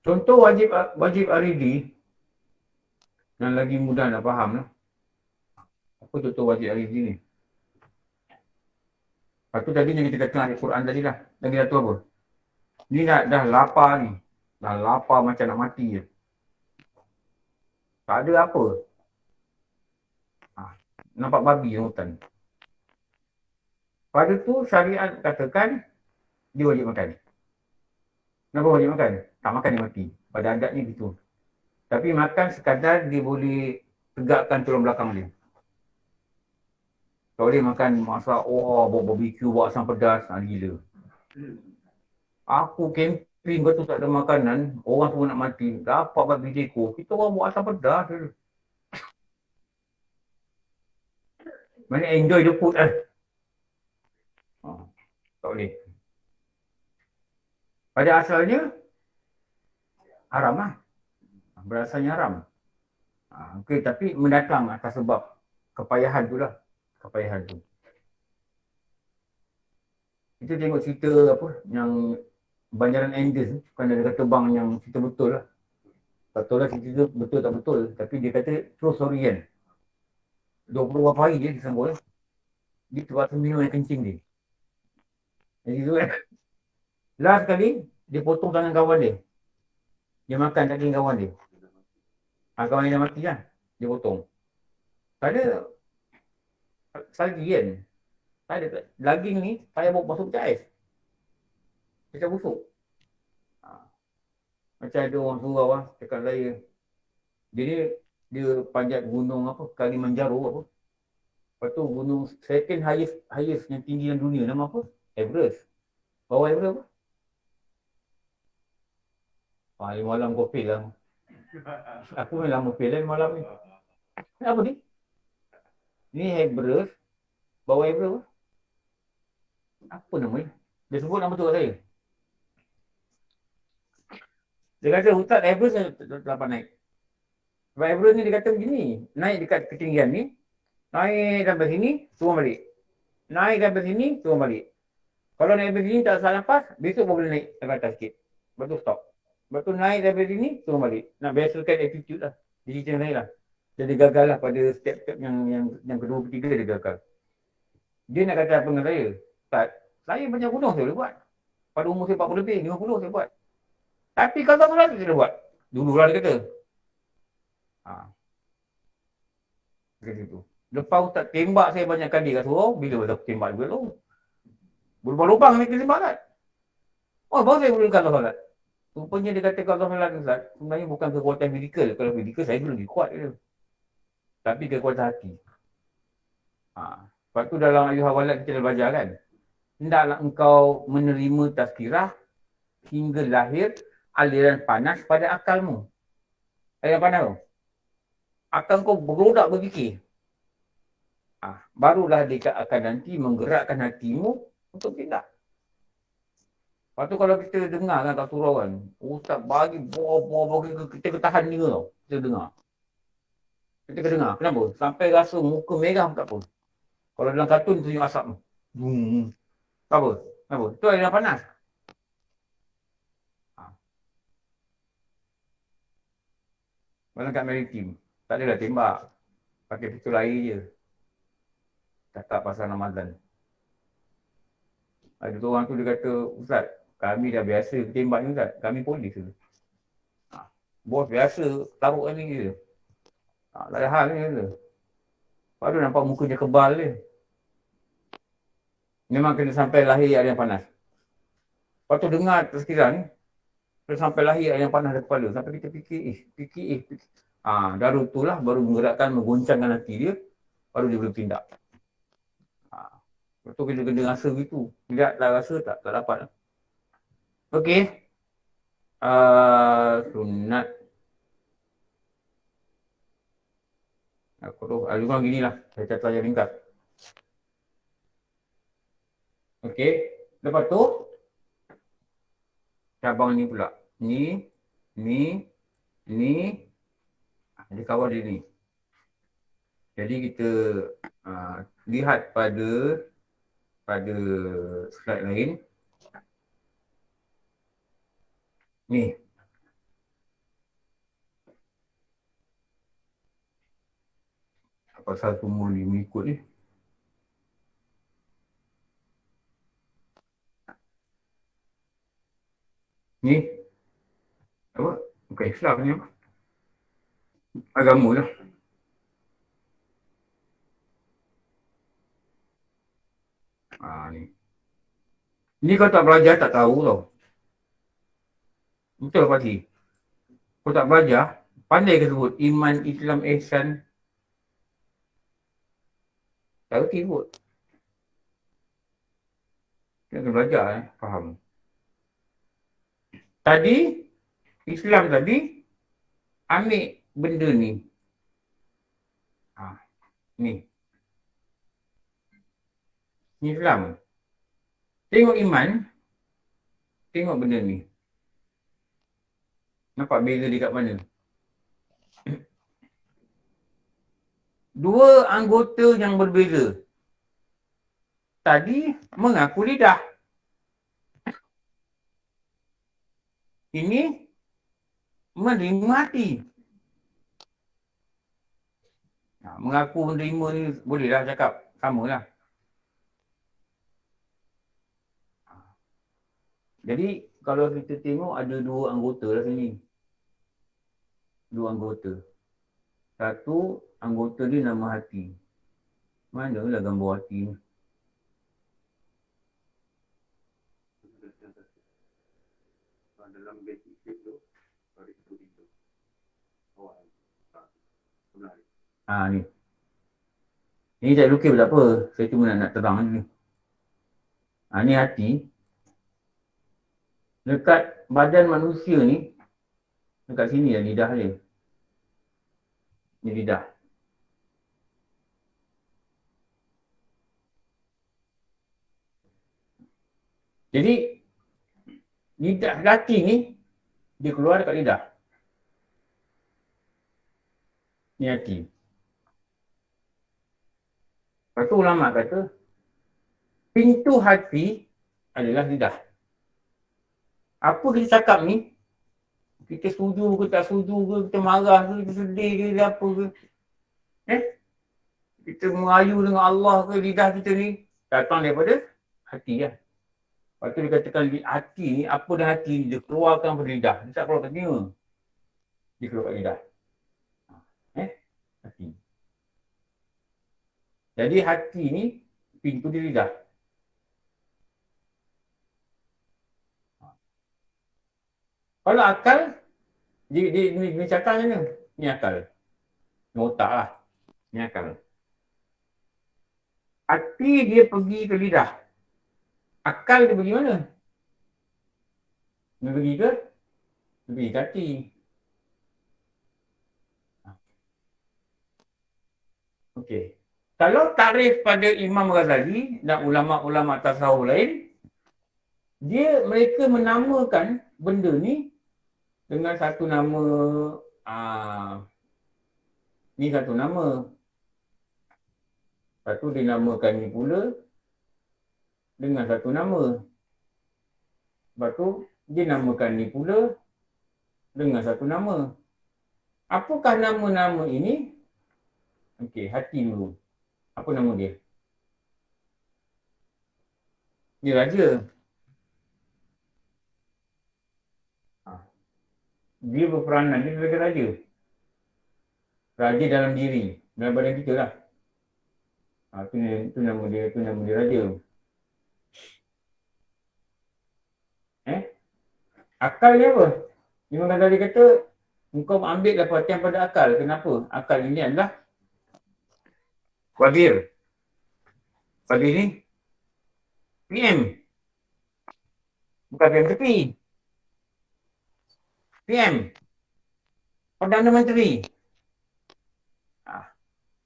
Contoh wajib aridi yang lagi mudah nak faham lah. Apa contoh wajib aridi ni? Lepas tu tadi yang kita kata ayat Quran tadi lah. Lagi satu apa? Ni dah lapar ni. Dah lapar macam nak mati je. Tak ada apa. Nampak babi dalam hutan. Pada tu syariat katakan dia wajib makan. Kenapa wajib makan? Tak makan dia mati. Pada adatnya gitu. Tapi makan sekadar dia boleh tegakkan tulang belakang dia. Kalau dia makan masak, bawa barbecue, bawa asam pedas, gila. Aku camping betul tak ada makanan, orang semua nak mati, dapat babi dekor, kita orang buat asam pedas je. Mana enjoy the food lah. Tak boleh. Pada asalnya, haram lah. Berasalnya haram. Okay, tapi mendatang atas sebab kepayahan tu lah. Kepayahan tu. Kita tengok cerita apa yang Banjaran Andes, bukan ada kata bang yang cerita betul lah. Tak tahu lah cerita betul tak betul, tapi dia kata true story kan. 20 berapa hari dia disambut lah. Dia terpaksa minum air kencing dia. Jadi tu kan. Last kali, dia potong tangan kawan dia. Dia makan daging kawan dia. Kawan dia dah mati lah. Dia potong. Tak ada salji kan. Tak ada. Daging ni, saya bawa masuk pecah ais. Pecah busuk. Macam ada orang surau lah, cakap saya. Dia panjat gunung apa, Kalimanjaro apa. Lepas tu gunung second highest yang tinggi dalam dunia, nama apa? Everest. Bawah Everest apa? Malam kau fail lah. Aku memang lama fail lah malam ni. Apa ni? Ni Everest. Bawah Everest apa? Apa nama ni? Dia sebut nama tu kat saya. Dia kata hutan Everest tak dapat naik. Sebab Everest ni dia kata begini. Naik dekat ketinggian ni. Naik sampai sini, turun balik. Naik sampai sini, turun balik. Kalau naik sampai sini tak salah nafas, besok boleh naik ke atas sikit. Lepas tu stop. Lepas tu naik sampai sini, turun balik. Nak biasakan attitude lah. Jadi macam saya lah. Jadi gagal lah pada step-step yang kedua ketiga dia gagal. Dia nak kata apa dengan saya? Tak. Saya banyak gunung saya boleh buat. Pada umur saya 40 lebih, 50 saya buat. Tapi kalau tak saya boleh buat. Dulu lah dia kata. Macam itu. Lepas Ustaz tembak saya banyak kali kat surau, bila Ustaz tembak juga tu? Berlubang-lubang ni tembak kan? Baru saya boleh kata solat. Rupanya dia kata kalau solat Ustaz, sebenarnya bukan kekuatan medikal. Kalau medikal saya dulu lagi kuat je. Tapi kekuatan hati. Lepas tu dalam ayuh hawalat kita dah belajar kan? Hendaklah engkau menerima tazkirah hingga lahir aliran panas pada akalmu. Aliran panas tu? Akal kau berodak berfikir. Barulah dia akan nanti menggerakkan hatimu untuk tindak. Lepas tu kalau kita dengar kan kat surau kan, Ustaz bagi buah-buah kita ketahan ni tau. Kita dengar. Kita kena dengar. Kenapa? Sampai rasa muka merah pun tak apa. Kalau dalam kartun tunjuk asap tu. Tak apa. Kenapa? Itu aliran panas. Malam kat maritim. Tak adalah tembak. Pakai pistol air je. Cakap pasal Ramadan. Ada tu orang tu dia kata, Ustaz, kami dah biasa tembak ni Ustaz. Kami polis tu. Bos biasa taruh ni je. Tak ada hal ni je. Lepas tu nampak muka dia kebal dia. Memang kena sampai lahir air yang panas. Lepas tu dengar tazkirah ni. Terus sampai lahir air yang panas dari kepala. Sampai kita fikir. Baru tu lah baru menggerakkan, menggoncangkan hati dia. Baru dia boleh tindak. Lepas tu kena rasa gitu. Tidak rasa tak dapat. Okey. Sunat. Aku tu, juga gini lah. Saya catat aja ringkas. Okey. Lepas tu, cabang ni pula. Ni, ni, ni. Dia kawal dia ni. Jadi kita lihat pada slide lain. Ni. Pasal semua ni mengikut ni. Ni. Apa? Bukan Islam ni apa? Agama lah. Ni. Ni kau tak belajar tak tahu tau. Betul pasti. Kau tak belajar, pandai ke sebut iman, Islam, ihsan. Tak reti sebut. Kita kena belajar faham. Tadi, Islam tadi, ambil benda ni. Ni. Ni Islam. Tengok iman, tengok benda ni. Nampak beza dia kat mana? Dua anggota yang berbeza. Tadi mengaku lidah. Ini menerima hati. Mengaku menerima ni bolehlah cakap. Samalah. Jadi kalau kita tengok ada dua anggota lah sini. Dua anggota. Satu anggota dia nama hati. Manalah gambar hati ni? Dalam basic tu, ni. Ni saya lukis tak apa. Saya cuma nak terang ni. Ni hati. Dekat badan manusia ni, dekat sini lah lidah dia. Ni lidah. Jadi, lidah hati ni, dia keluar dekat lidah. Ni hati. Lepas tu ulama kata, pintu hati adalah lidah. Apa kita cakap ni, kita setuju ke tak setuju ke, kita marah ke, kita sedih ke, apa ke. Kita merayu dengan Allah ke, lidah kita ni, datang daripada hati lah. Lepas tu dia katakan hati ni, apa dah hati ni, dia keluarkan pada lidah. Dia tak keluar kat telinga. Dia keluar kat lidah. Hati. Jadi hati ni, pintu di lidah. Kalau akal, dia cakap macam mana? Ni akal. Ni otak lah. Ni akal. Hati dia pergi ke lidah. Akal dia pergi mana? Dia pergi ke? Dia pergi ke hati. Okey. Kalau tarikh pada Imam Ghazali dan ulama-ulama tasawuf lain, mereka menamakan benda ni dengan satu nama, ni satu nama. Lepas tu dia namakan ni pula dengan satu nama. Lepas tu dia namakan ni pula dengan satu nama. Apakah nama-nama ini? Okey, hati dulu. Apa nama dia? Dia raja. Dia berperanan, dia sebagai raja. Raja dalam diri, dalam badan kita lah. Itu nama dia raja. Akal dia apa? Imam Ghazali kata, engkau ambillah perhatian pada akal. Kenapa? Akal ini adalah Qadir. Qadir ni PM. Bukan PM tepi. PM. Perdana Menteri.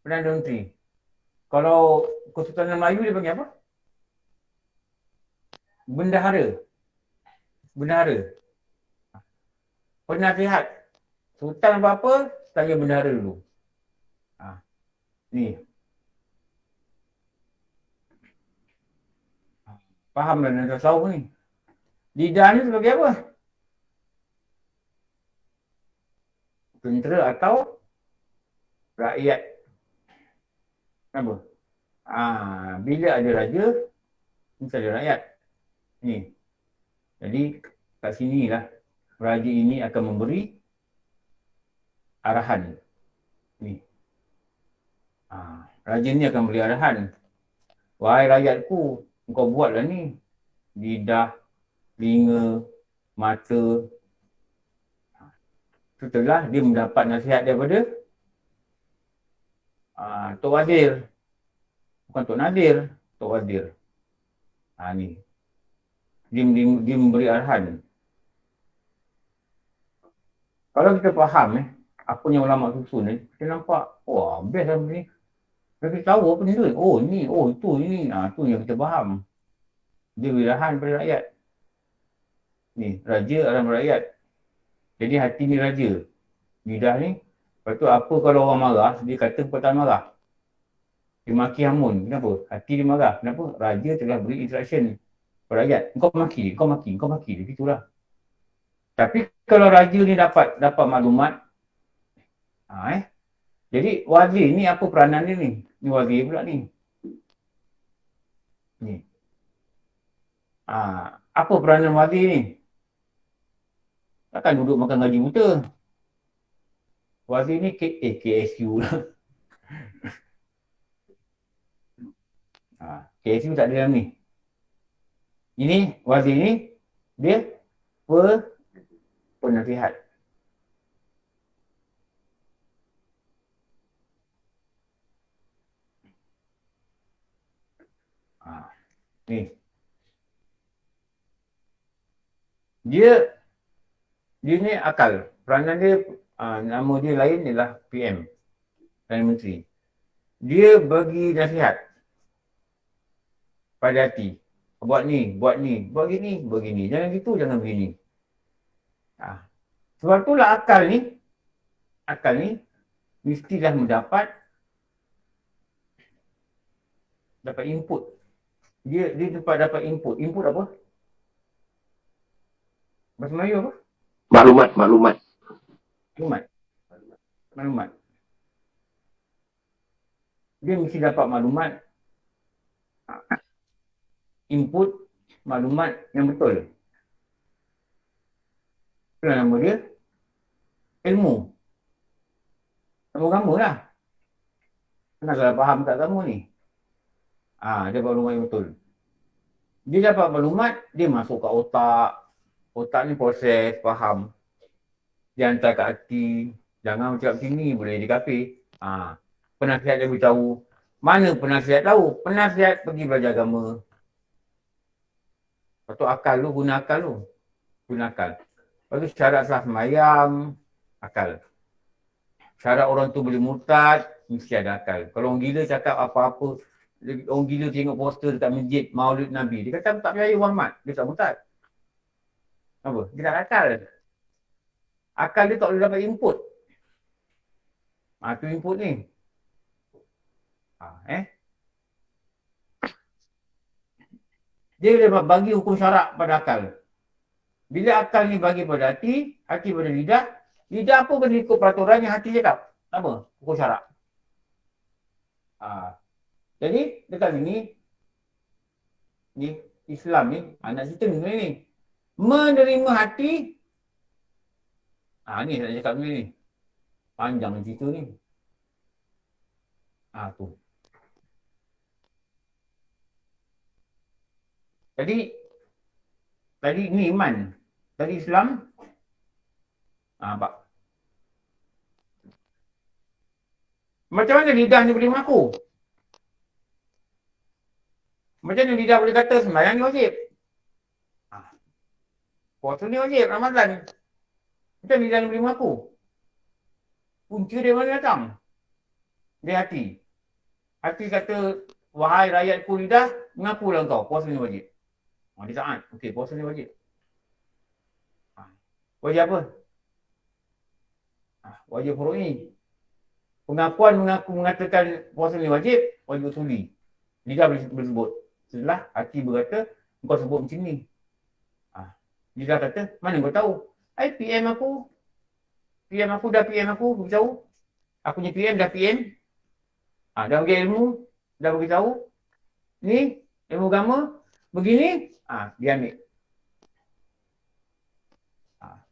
Perdana Menteri. Kalau Kesultanan Melayu dia panggil apa? Bendahara. Bendahara. Penasihat. Sultan apa-apa, tanya bendahara dulu. Ni. Faham dah dah tahu ni. Lidah ni sebagai apa? Tentera atau rakyat. Kenapa? Bila ada raja, mesti ada rakyat. Ni. Jadi kat sini lah raja ini akan memberi arahan. Ni. Raja ni akan beri arahan. Wahai rakyatku, kau buatlah ni. Lidah, telinga, mata. Setelah dia mendapat nasihat daripada Tok Wazir. Bukan Tok Nadir, Tok Wazir. Ni. Dia memberi arahan. Kalau kita faham apa yang ulama susun ni, kita nampak, wah, best lah ni. Kita tahu apa ni tu. Oh, ni, oh, itu, ini. Tu yang kita faham. Dia beri arahan kepada rakyat. Ni, raja arahan rakyat. Jadi hati ni raja. Lidah ni. Lepas tu apa kalau orang marah, dia kata perkataan marah. Dia maki hamun. Kenapa? Hati dia marah. Kenapa? Raja telah beri instruction kepada rakyat. Kau maki dia. Itulah. Tapi kalau raja ni dapat maklumat, jadi wazir ni apa peranan dia ni? Ni wazir pula ni. Ni. Apa peranan wazir ni? Takkan duduk makan gaji buta. Wazir ni KSU lah. KSU tak ada dalam ni. Ini wazir ni dia penasihat. Ni. Dia ni akal. Peranan dia, nama dia lain ialah PM. Perdana Menteri. Dia bagi nasihat pada hati. Buat ni, buat gini. Jangan gitu, jangan begini. Sebab itulah akal ni mestilah dapat input. Dia dapat input. Input apa? Bahasa Melayu apa? Maklumat. Dia mesti dapat maklumat. Input maklumat yang betul. Itulah nama dia. Ilmu. Agama lah. Kenapa faham tak agama ni? Dia dapat maklumat yang betul. Dia dapat maklumat, dia masuk kat otak. Otak ni proses, faham. Dia hantar kat hati. Jangan cakap sini, boleh jadi kafir. Penasihat dia beritahu. Mana penasihat tahu? Penasihat pergi belajar agama. Lepas tu akal lu, guna akal lu. Lepas tu syarat sah sembahyang, akal. Syarat orang tu boleh murtad, mesti ada akal. Kalau orang gila cakap apa-apa, orang gila tengok poster dekat masjid Maulid Nabi, dia kata tak percaya Muhammad, dia tak murtad. Apa? Dia tak akal. Akal dia tak boleh dapat input. Tu input ni. Dia dapat bagi hukum syarak pada akal. Bila akal ni bagi pada hati pada lidah, lidah apa kena ikut peraturan yang hati cakap. Apa? Hukum syarak. Jadi dekat sini ni Islam ni nak cerita ni. Menerima hati. Ni saya cakap ni. Panjang cerita ni. Tu. Tadi ni iman. Tadi Islam. Nampak. Macam mana lidah ni boleh mengaku? Macam mana lidah boleh kata sembahyang ni wajib? Puasa ni wajib, Ramadan. Macam di dalam ilmu aku. Punca dari mana datang? Dari hati. Hati kata, wahai rakyatku lidah, mengakulah engkau, puasa ni wajib. Dia taat. Okey, puasa ni wajib. Wajib apa? Wajib furu'i. Pengakuan mengatakan puasa ni wajib, wajib usuli. Lidah bersebut. Setelah hati berkata, engkau sebut macam ni. Lidah kata, mana kau tahu? PM aku dah PM aku beritahu. Aku punya PM dah PM. Dah bagi ilmu, dah beritahu. Ni, ilmu agama, begini, dia ambil.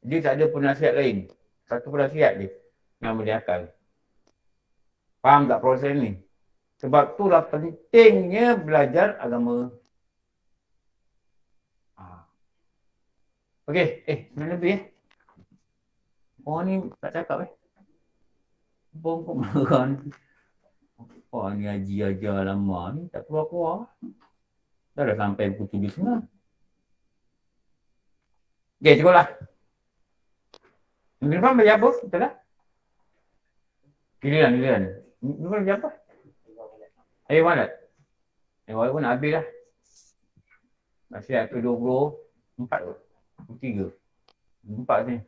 Dia tak ada penasihat lain. Satu penasihat dia. Nama dia akal. Faham tak proses ni? Sebab itulah pentingnya belajar agama. Okey, mana lebih Orang ni tak cakap Bom kok marah ni. Ni haji ajar lama ni tak keluar-keluar. Dah sampai pukul 7.30. Okey, cukup lah. Minggu depan belajar apa? Betul tak? Giliran. Minggu depan belajar apa? Walat. Walat pun habis lah. Masih ada 24 kot. 3. 4 ni.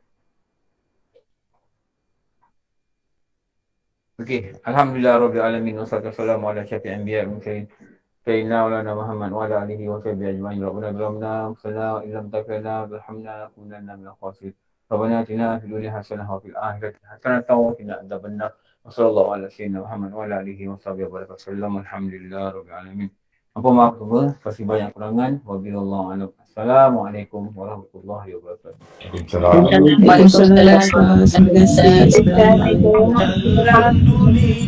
Okey. Alhamdulillah Rabbil Alamin. Wassalatu wassalamu ala syafi'il anbiya wal mursalin. Sayyidina Maulana Muhammad wa ala alihi wa sahbihi ajma'in. Rabbana bilamna sallallahu illam takfirna bilhamna kunanna minal khasirin. Rabbana atina fid dunya hasanah wa fil akhirati hasanah wa qina adzabannar. Wassallallahu ala sayyidina Muhammad wa ala alihi wa sahbihi wasallam. Alhamdulillah Rabbil Alamin. Apa maaf semua, pasti banyak kurangan. Wabillahi a'lam. Assalamualaikum warahmatullahi wabarakatuh. Waalaikumsalam. Terima kasih. Alhamdulillah.